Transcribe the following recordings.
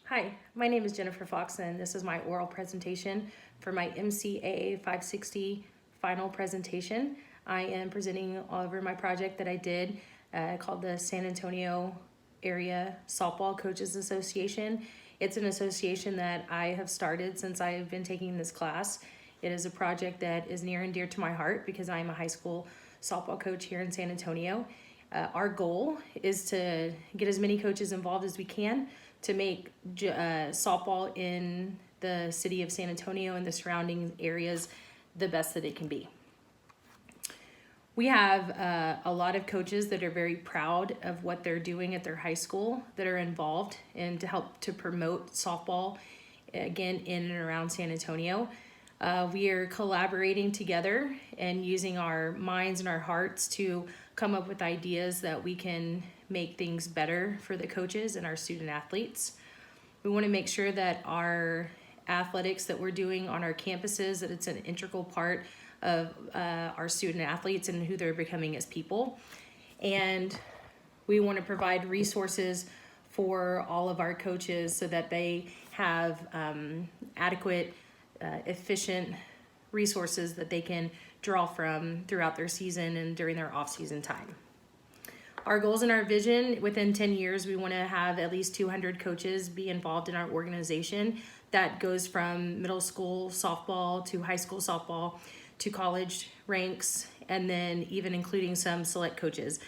Hi, my name is Jennifer Fox, and this is my oral presentation for my MCAA 560 final presentation. I am presenting over my project that I did called the San Antonio Area Softball Coaches Association. It's an association that I have started since I've been taking this class. It is a project that is near and dear to my heart because I am a high school softball coach here in San Antonio. Our goal is to get as many coaches involved as we can to make softball in the city of San Antonio and the surrounding areas the best that it can be. We have a lot of coaches that are very proud of what they're doing at their high school that are involved and to help to promote softball again in and around San Antonio. We are collaborating together and using our minds and our hearts to come up with ideas that we can make things better for the coaches and our student athletes. We want to make sure that our athletics that we're doing on our campuses, that it's an integral part of our student athletes and who they're becoming as people. And we want to provide resources for all of our coaches so that they have adequate, efficient resources that they can draw from throughout their season and during their off-season time. Our goals and our vision, within 10 years, we want to have at least 200 coaches be involved in our organization. That goes from middle school softball to high school softball to college ranks, and then even including some select coaches.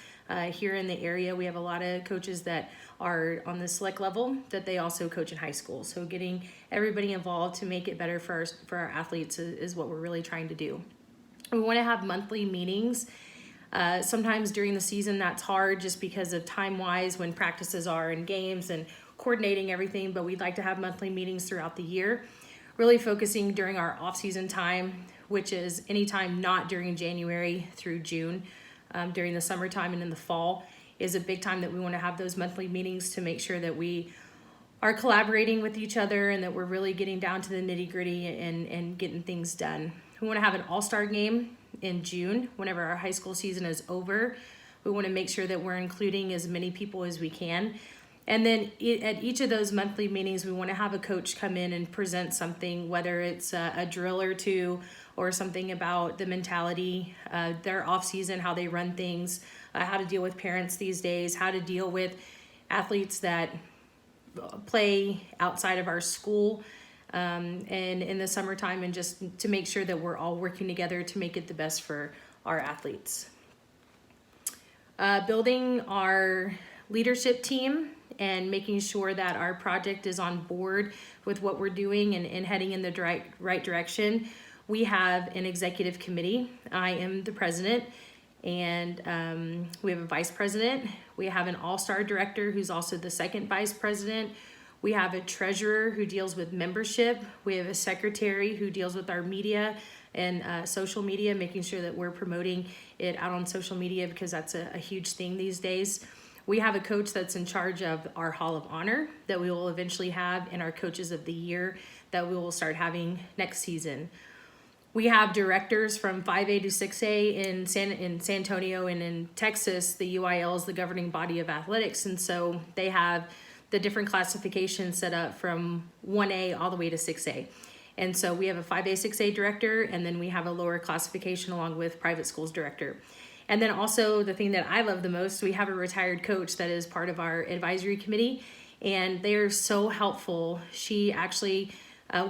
Here in the area, we have a lot of coaches that are on the select level that they also coach in high school. So getting everybody involved to make it better for our athletes is what we're really trying to do. We want to have monthly meetings. Sometimes during the season that's hard just because of time-wise when practices are and games and coordinating everything, but we'd like to have monthly meetings throughout the year, really focusing during our off-season time, which is anytime not during January through June. During the summertime and in the fall is a big time that we want to have those monthly meetings to make sure that we are collaborating with each other and that we're really getting down to the nitty-gritty and getting things done. We want to have an all-star game in June whenever our high school season is over. We want to make sure that we're including as many people as we can. And then at each of those monthly meetings, we want to have a coach come in and present something, whether it's a drill or two or something about the mentality, their off season, how they run things, how to deal with parents these days, how to deal with athletes that play outside of our school and in the summertime, and just to make sure that we're all working together to make it the best for our athletes. Building our leadership team and making sure that our project is on board with what we're doing and heading in the right direction. We have an executive committee. I am the president, and we have a vice president. We have an all-star director who's also the second vice president. We have a treasurer who deals with membership. We have a secretary who deals with our media and social media, making sure that we're promoting it out on social media because that's a huge thing these days. We have a coach that's in charge of our Hall of Honor that we will eventually have, and our Coaches of the Year that we will start having next season. We have directors from 5A to 6A in San Antonio, and in Texas, the UIL is the governing body of athletics, and so they have the different classifications set up from 1A all the way to 6A. And so we have a 5A, 6A director, and then we have a lower classification along with private schools director. And then also the thing that I love the most, we have a retired coach that is part of our advisory committee, and they are so helpful. She actually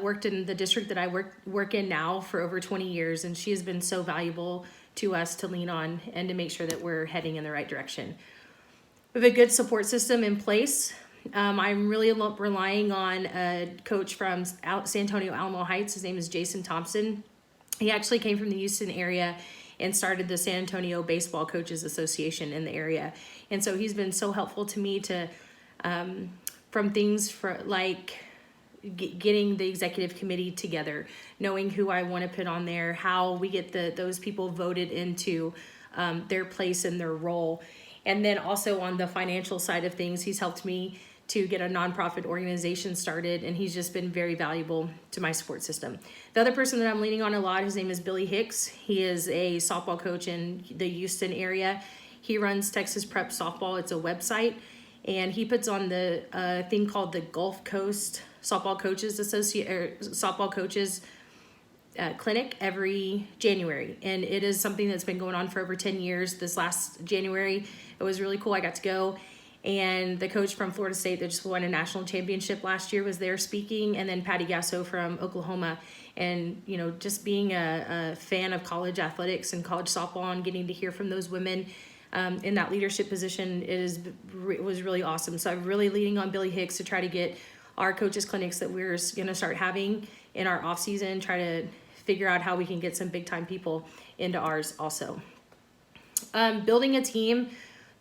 worked in the district that I work in now for over 20 years, and she has been so valuable to us to lean on and to make sure that we're heading in the right direction. We have a good support system in place. I'm really relying on a coach from San Antonio Alamo Heights. His name is Jason Thompson. He actually came from the Houston area and started the San Antonio Baseball Coaches Association in the area. And so he's been so helpful to me to, from things for like getting the executive committee together, knowing who I want to put on there, how we get those people voted into their place and their role. And then also on the financial side of things, he's helped me to get a nonprofit organization started, and he's just been very valuable to my support system. The other person that I'm leaning on a lot, his name is Billy Hicks. He is a softball coach in the Houston area. He runs Texas Prep Softball. It's a website, and he puts on the thing called the Gulf Coast Softball Coaches Clinic every January, and it is something that's been going on for over 10 years. This last January, it was really cool. I got to go, and the coach from Florida State that just won a national championship last year was there speaking, and then Patty Gasso from Oklahoma. And just being a fan of college athletics and college softball and getting to hear from those women in that leadership position was really awesome. So I'm really leaning on Billy Hicks to try to get our coaches clinics that we're going to start having in our off season, try to figure out how we can get some big time people into ours also. Building a team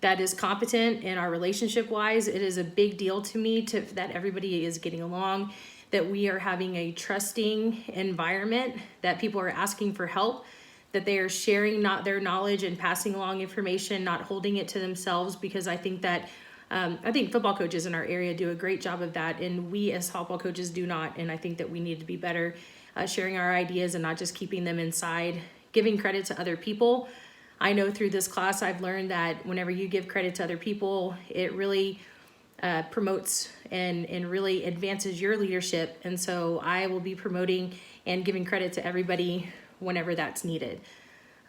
that is competent and our relationship wise, it is a big deal to me that everybody is getting along, that we are having a trusting environment, that people are asking for help, that they are sharing not their knowledge and passing along information, not holding it to themselves, because I think that I think football coaches in our area do a great job of that, and we as softball coaches do not. And I think that we need to be better sharing our ideas and not just keeping them inside, giving credit to other people. I know through this class I've learned that whenever you give credit to other people, it really promotes and really advances your leadership. And so I will be promoting and giving credit to everybody whenever that's needed.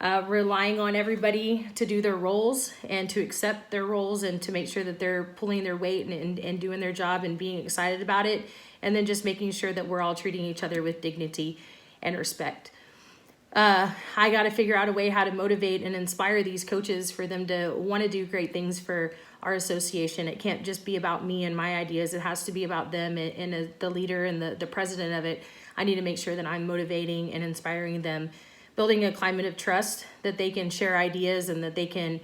Relying on everybody to do their roles and to accept their roles and to make sure that they're pulling their weight and doing their job and being excited about it. And then just making sure that we're all treating each other with dignity and respect. I got to figure out a way how to motivate and inspire these coaches for them to want to do great things for our association. It can't just be about me and my ideas. It has to be about them and the leader and the president of it. I need to make sure that I'm motivating and inspiring them, building a climate of trust that they can share ideas and that they can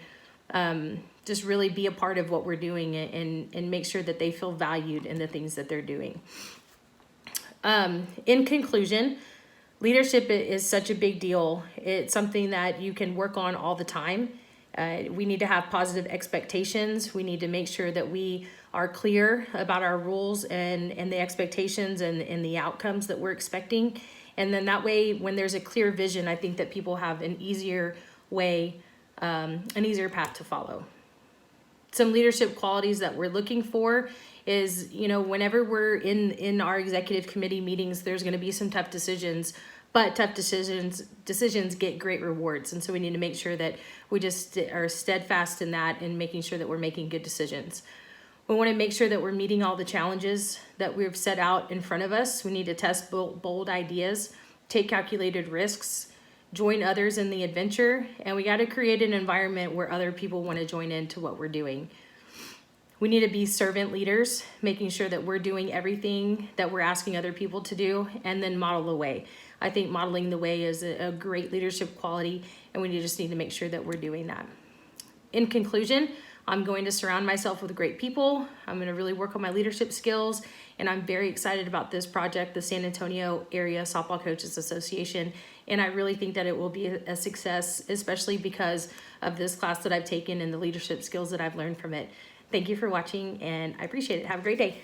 just really be a part of what we're doing and make sure that they feel valued in the things that they're doing. In conclusion, leadership is such a big deal. It's something that you can work on all the time. We need to have positive expectations. We need to make sure that we are clear about our rules and the expectations and the outcomes that we're expecting. And then that way, when there's a clear vision, I think that people have an easier way, an easier path to follow. Some leadership qualities that we're looking for is, whenever we're in our executive committee meetings, there's going to be some tough decisions, but tough decisions get great rewards. And so we need to make sure that we just are steadfast in that and making sure that we're making good decisions. We want to make sure that we're meeting all the challenges that we've set out in front of us. We need to test bold ideas, take calculated risks, join others in the adventure, and we got to create an environment where other people want to join into what we're doing. We need to be servant leaders, making sure that we're doing everything that we're asking other people to do, and then model the way. I think modeling the way is a great leadership quality, and we just need to make sure that we're doing that. In conclusion, I'm going to surround myself with great people. I'm going to really work on my leadership skills, and I'm very excited about this project, the San Antonio Area Softball Coaches Association, and I really think that it will be a success, especially because of this class that I've taken and the leadership skills that I've learned from it. Thank you for watching, and I appreciate it. Have a great day.